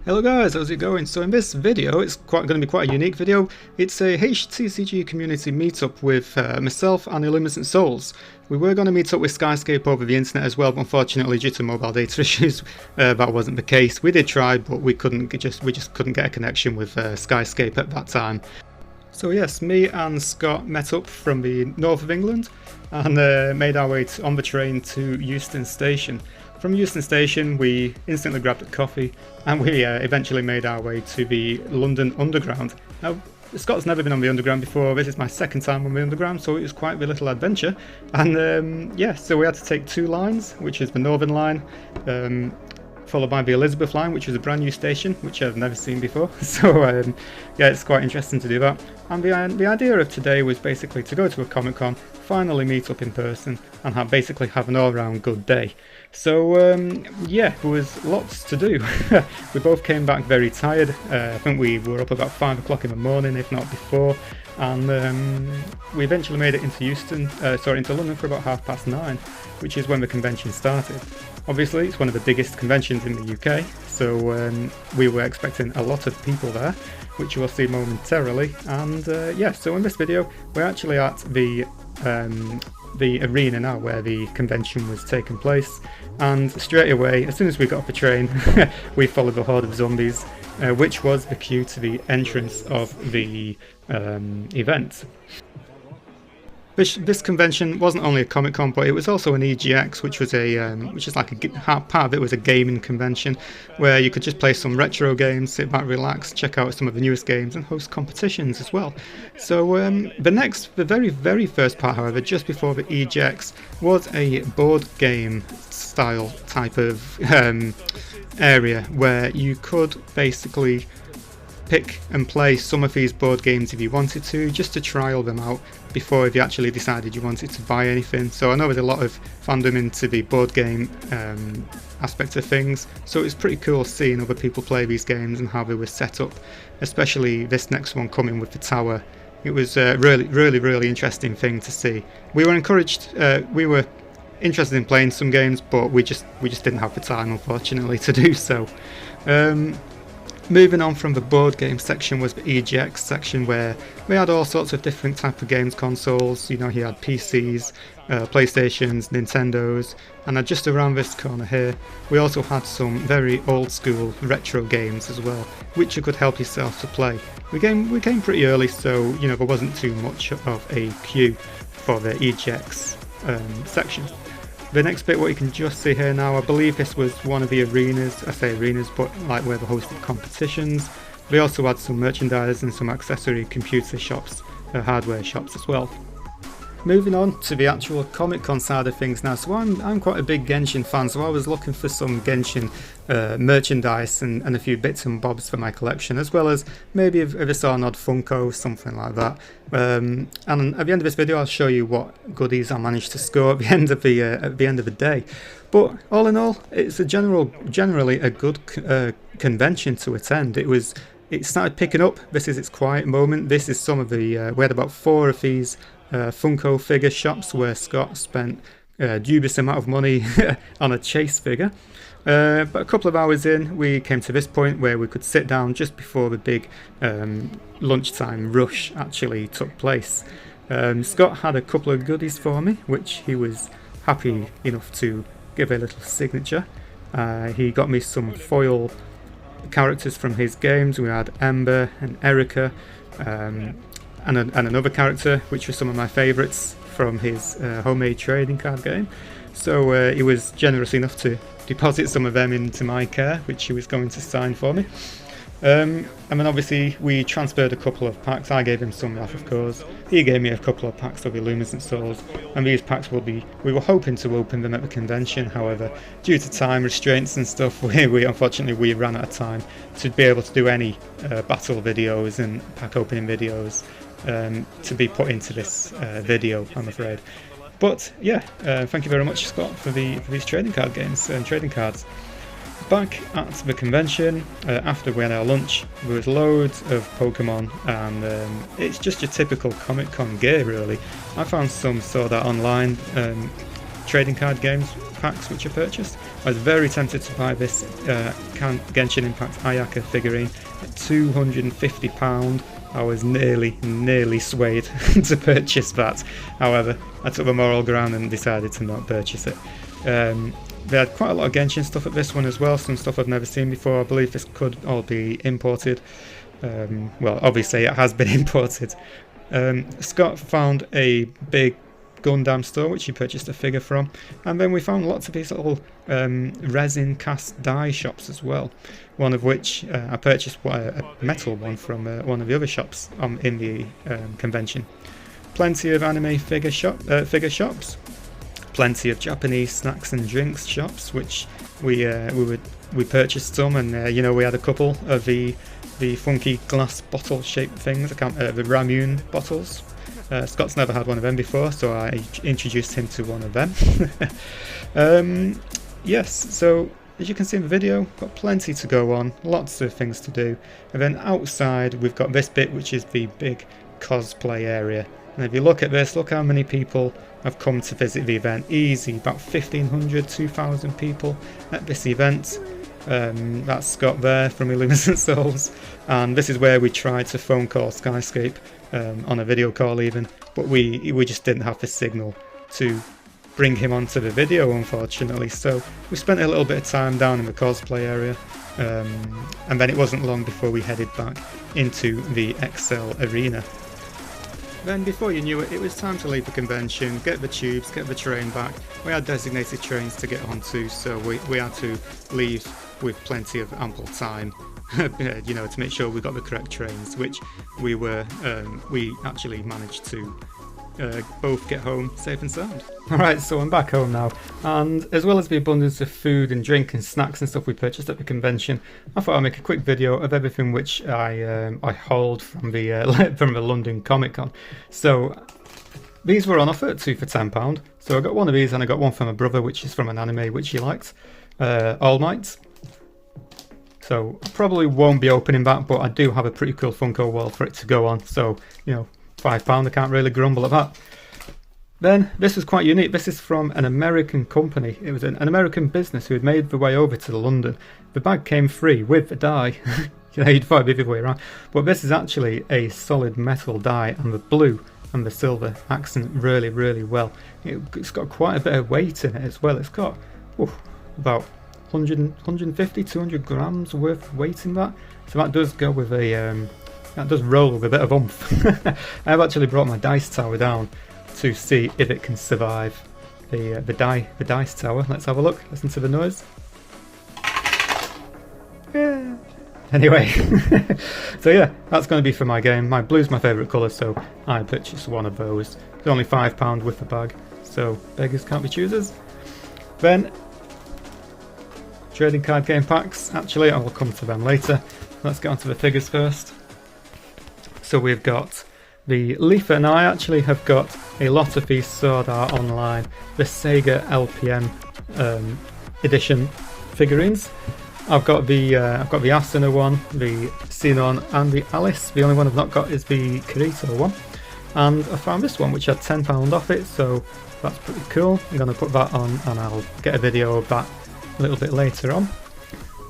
Hello guys, how's it going? So in this video, it's going to be quite a unique video. It's a HTCG community meetup with myself and Ellumacent Souls. We were going to meet up with Skyscape over the internet as well, but unfortunately due to mobile data issues, that wasn't the case. We did try, but we just couldn't get a connection with Skyscape at that time. So yes, me and Scott met up from the north of England and made our way on the train to Euston Station. From Euston Station we instantly grabbed a coffee and we eventually made our way to the London Underground. Now Scott's never been on the Underground before, this is my second time on the Underground, so it was quite a little adventure. And yeah, so we had to take two lines, which is the Northern Line, followed by the Elizabeth Line, which is a brand new station, which I've never seen before. So yeah, it's quite interesting to do that. And the idea of today was basically to go to a Comic-Con, finally meet up in person, and basically have an all-round good day. So yeah, there was lots to do. We both came back very tired. I think we were up about 5 o'clock in the morning, if not before. And we eventually made it into London for about 9:30, which is when the convention started. Obviously, it's one of the biggest conventions in the UK, so we were expecting a lot of people there, which we'll see momentarily. And yeah, so in this video, we're actually at the arena now where the convention was taking place, and straight away, as soon as we got off the train, we followed the horde of zombies, which was the cue to the entrance of the event. This convention wasn't only a Comic-Con, but it was also an EGX, which was which is like part of it was a gaming convention where you could just play some retro games, sit back, relax, check out some of the newest games, and host competitions as well. So the very first part, however, just before the EGX, was a board game style type of area where you could basically pick and play some of these board games if you wanted to, just to trial them out before you actually decided you wanted to buy anything. So I know there's a lot of fandom into the board game aspect of things, so it's pretty cool seeing other people play these games and how they were set up, especially this next one coming with the tower. It was a really interesting thing to see. We were interested in playing some games, but we just didn't have the time, unfortunately, to do so. Moving on from the board game section was the EGX section, where we had all sorts of different type of games consoles. You know, he had PCs, PlayStations, Nintendos, and just around this corner here we also had some very old school retro games as well, which you could help yourself to play. We came pretty early, so you know there wasn't too much of a queue for the EGX section. The next bit, what you can just see here now, I believe this was one of the arenas, I say arenas, but like where they hosted competitions. We also had some merchandise and some accessory computer shops, hardware shops as well. Moving on to the actual Comic-Con side of things now. So I'm quite a big Genshin fan, so I was looking for some Genshin merchandise and a few bits and bobs for my collection, as well as maybe if I saw an odd Funko, something like that. And at the end of this video I'll show you what goodies I managed to score at the end of the day. But all in all, it's generally a good convention to attend. It started picking up. This is its quiet moment. This is some of the we had about 4 of these Funko figure shops where Scott spent a dubious amount of money on a chase figure. But a couple of hours in, we came to this point where we could sit down just before the big lunchtime rush actually took place. Scott had a couple of goodies for me, which he was happy enough to give a little signature. He got me some foil characters from his games. We had Ember and Erica, and another character which was some of my favourites from his homemade trading card game. So he was generous enough to deposit some of them into my care, which he was going to sign for me. And then obviously we transferred a couple of packs. I gave him some off, of course. He gave me a couple of packs of Ellumacent Souls, and these packs we were hoping to open them at the convention. However, due to time restraints and stuff, we unfortunately ran out of time to be able to do any battle videos and pack opening videos to be put into this video, I'm afraid. But yeah, thank you very much, Scott, for these trading card games and trading cards. Back at the convention, after we had our lunch, there was loads of Pokemon, and it's just your typical Comic-Con gear really. I found some Sword Art Online trading card games packs which I purchased. I was very tempted to buy this Genshin Impact Ayaka figurine at £250. I was nearly swayed to purchase that. However, I took the moral ground and decided to not purchase it. They had quite a lot of Genshin stuff at this one as well, some stuff I've never seen before. I believe this could all be imported. Well, obviously it has been imported. Scott found a big Gundam store which he purchased a figure from, and then we found lots of these little resin cast die shops as well, one of which I purchased a metal one from one of the other shops in the convention. Plenty of anime figure shops, plenty of Japanese snacks and drinks shops, which we purchased some, and you know, we had a couple of the funky glass bottle shaped things, the Ramune bottles. Scott's never had one of them before, so I introduced him to one of them. Yes, so as you can see in the video, got plenty to go on, lots of things to do. And then outside we've got this bit, which is the big cosplay area. And if you look at this, look how many people have come to visit the event. Easy, about 1,500, 2,000 people at this event. That's Scott there from Ellumacent Souls, and this is where we tried to phone call Skyscape on a video call even, but we just didn't have the signal to bring him onto the video, unfortunately. So we spent a little bit of time down in the cosplay area, and then it wasn't long before we headed back into the Excel arena. Then before you knew it, it was time to leave the convention, get the tubes, get the train back. We had designated trains to get onto, so we had to leave with plenty of ample time, you know, to make sure we got the correct trains, which we actually managed to both get home safe and sound. Alright, so I'm back home now, and as well as the abundance of food and drink and snacks and stuff we purchased at the convention, I thought I'd make a quick video of everything which I hauled from the London Comic Con. So these were on offer at 2 for £10, so I got one of these and I got one from my brother, which is from an anime which he liked, All Might. So I probably won't be opening that, but I do have a pretty cool Funko wall for it to go on, so you know, £5, I can't really grumble at that. Then this was quite unique. This is from an American company. It was an American business who had made the way over to London. The bag came free with the die. You know, you'd thought it'd be the other way around, but this is actually a solid metal die, and the blue and the silver accent really well. It's got quite a bit of weight in it as well. It's got about 150, 200 grams worth of weight in that. So that does go with a that does roll with a bit of oomph. I've actually brought my dice tower down to see if it can survive the dice tower. Let's have a look. Listen to the noise. Yeah. Anyway, so yeah, that's going to be for my game. My blue's my favourite colour, so I purchased one of those. It's only £5 with the bag, so beggars can't be choosers. Then trading card game packs. Actually, I will come to them later. Let's get onto the figures first. So we've got the Leafer, and I actually have got a lot of these Sword Art Online, the Sega LPM edition figurines. I've got the Asuna one, the Sinon, and the Alice. The only one I've not got is the Kirito one. And I found this one which had £10 off it, so that's pretty cool. I'm going to put that on and I'll get a video of that a little bit later on.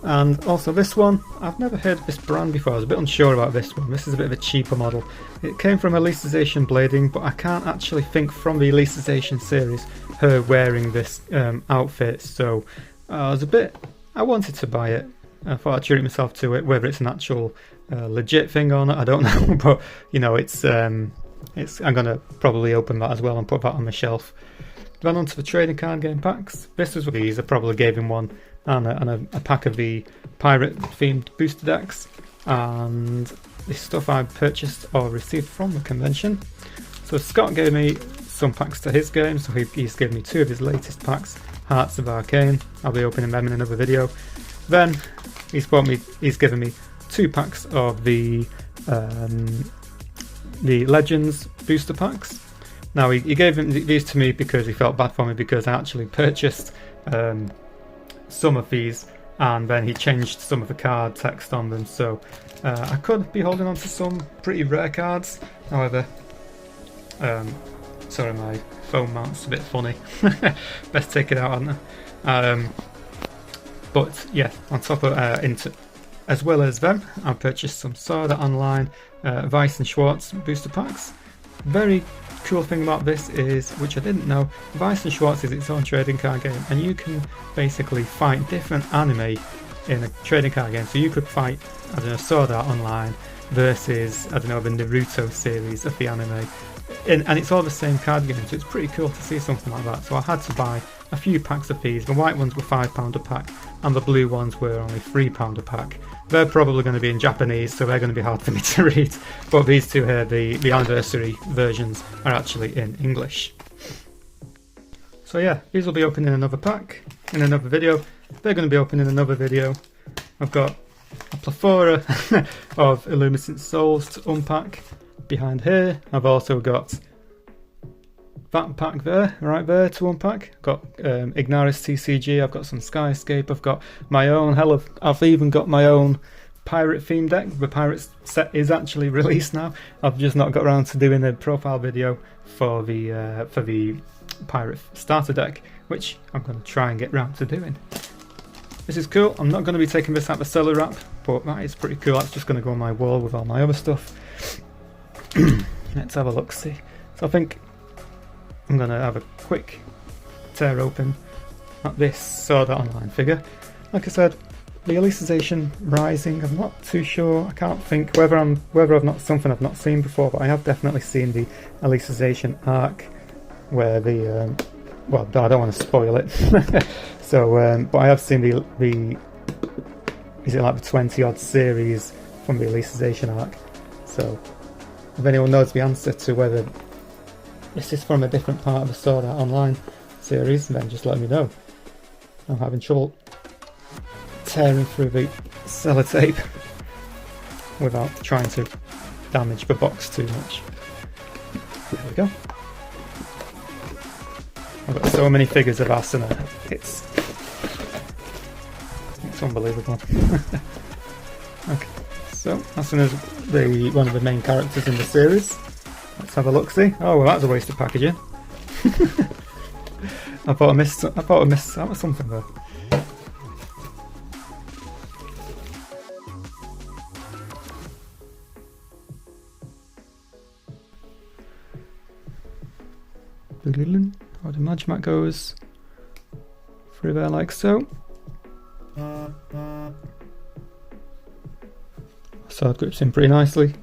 And also this one, I've never heard of this brand before. I was a bit unsure about this one. This is a bit of a cheaper model. It came from Elicization Blading, but I can't actually think from the Elicization series her wearing this outfit, so I wanted to buy it. I thought I'd treat myself to it. Whether it's an actual legit thing or not, I don't know, but you know, I'm gonna probably open that as well and put that on my shelf. Then onto the trading card game packs. This was these. I probably gave him one and a pack of the pirate themed booster decks, and this stuff I purchased or received from the convention. So Scott gave me some packs to his game, so he's given me 2 of his latest packs, Hearts of Arcane. I'll be opening them in another video. Then he's given me 2 packs of the Legends booster packs. Now he gave these to me because he felt bad for me, because I actually purchased some of these and then he changed some of the card text on them, so I could be holding on to some pretty rare cards. However, sorry, my phone mount's a bit funny. Best take it out, hadn't I? But yeah, on top of as well as them, I purchased some Sword Art Online Weiss and Schwarz booster packs. Very cool thing about this is, which I didn't know, Weiss and Schwarz is its own trading card game, and you can basically fight different anime in a trading card game. So you could fight, I don't know, Sword Art Online versus, I don't know, the Naruto series of the anime. And it's all the same card game, so it's pretty cool to see something like that. So I had to buy a few packs of these. The white ones were £5 a pack, and the blue ones were only £3 a pack. They're probably going to be in Japanese, so they're going to be hard for me to read. But these two here, the anniversary versions, are actually in English. So yeah, these will be opened in another pack, in another video. They're going to be opened in another video. I've got a plethora of Ellumacent souls to unpack behind here. I've also got that pack there, right there, to unpack. I've got Ignaris TCG, I've got some Skyscape, I've got my own, I've even got my own pirate theme deck. The pirate set is actually released now. I've just not got around to doing a profile video for the pirate starter deck, which I'm going to try and get round to doing. This is cool. I'm not going to be taking this out the cellar wrap, but that is pretty cool. That's just going to go on my wall with all my other stuff. Let's have a look, see. So I think I'm going to have a quick tear open at this Sword Art Online figure. Like I said, the Alicization Rising, I'm not too sure. I can't think whether I've not something I've not seen before, but I have definitely seen the Alicization arc where the well, I don't want to spoil it. So, but I have seen the is it like the 20 odd series from the Alicization arc. So if anyone knows the answer to whether this is from a different part of the Sword Art Online series, then just let me know. I'm having trouble tearing through the sellotape without trying to damage the box too much. There we go. I've got so many figures of Asuna, it's unbelievable. Okay, so Asuna's one of the main characters in the series. Let's have a look, see. Oh, well, that's a waste of packaging. I thought I missed out with something there. How the Magmat goes through there like so. Sword grips in pretty nicely.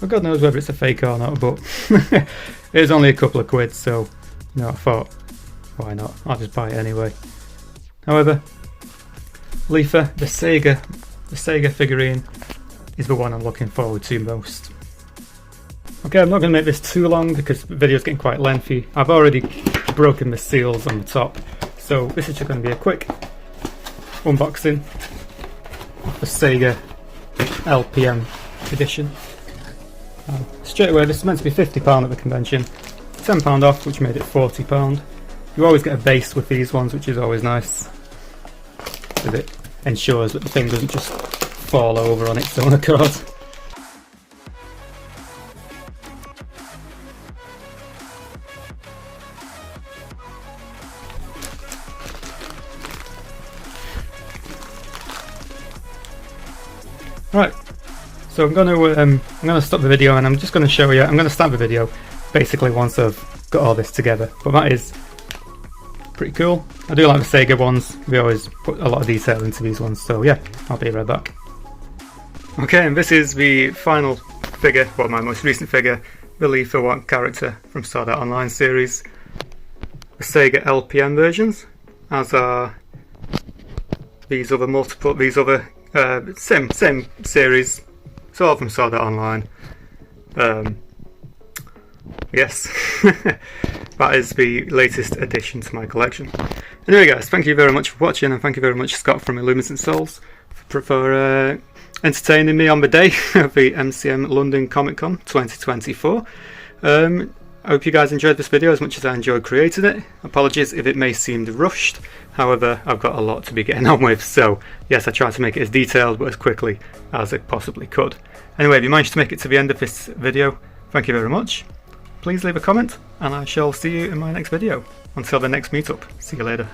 Well, God knows whether it's a fake or not, but it was only a couple of quid, so you know, I thought, why not? I'll just buy it anyway. However, Leafa, the Sega figurine, is the one I'm looking forward to most. Okay, I'm not going to make this too long because the video's getting quite lengthy. I've already broken the seals on the top, so this is just going to be a quick unboxing of the Sega LPM edition. Straight away, this is meant to be £50 at the convention, £10 off, which made it £40. You always get a base with these ones, which is always nice, because it ensures that the thing doesn't just fall over on its own accord. Right, so I'm going to stop the video and I'm just going to show you. I'm going to start the video basically once I've got all this together. But that is pretty cool. I do like the Sega ones. We always put a lot of detail into these ones. So yeah, I'll be right back. Okay, and this is the final figure, well, my most recent figure, the Leafa one character from Sword Art Online series. The Sega LPM versions, as are these other same series. It's all from Sword Art Online. Yes, that is the latest addition to my collection. Anyway guys, thank you very much for watching, and thank you very much Scott from Ellumacent Souls for entertaining me on the day of the MCM London Comic Con 2024. I hope you guys enjoyed this video as much as I enjoyed creating it. Apologies if it may seem rushed, however I've got a lot to be getting on with, so yes, I tried to make it as detailed but as quickly as I possibly could. Anyway, if you managed to make it to the end of this video, thank you very much. Please leave a comment and I shall see you in my next video. Until the next meetup, see you later.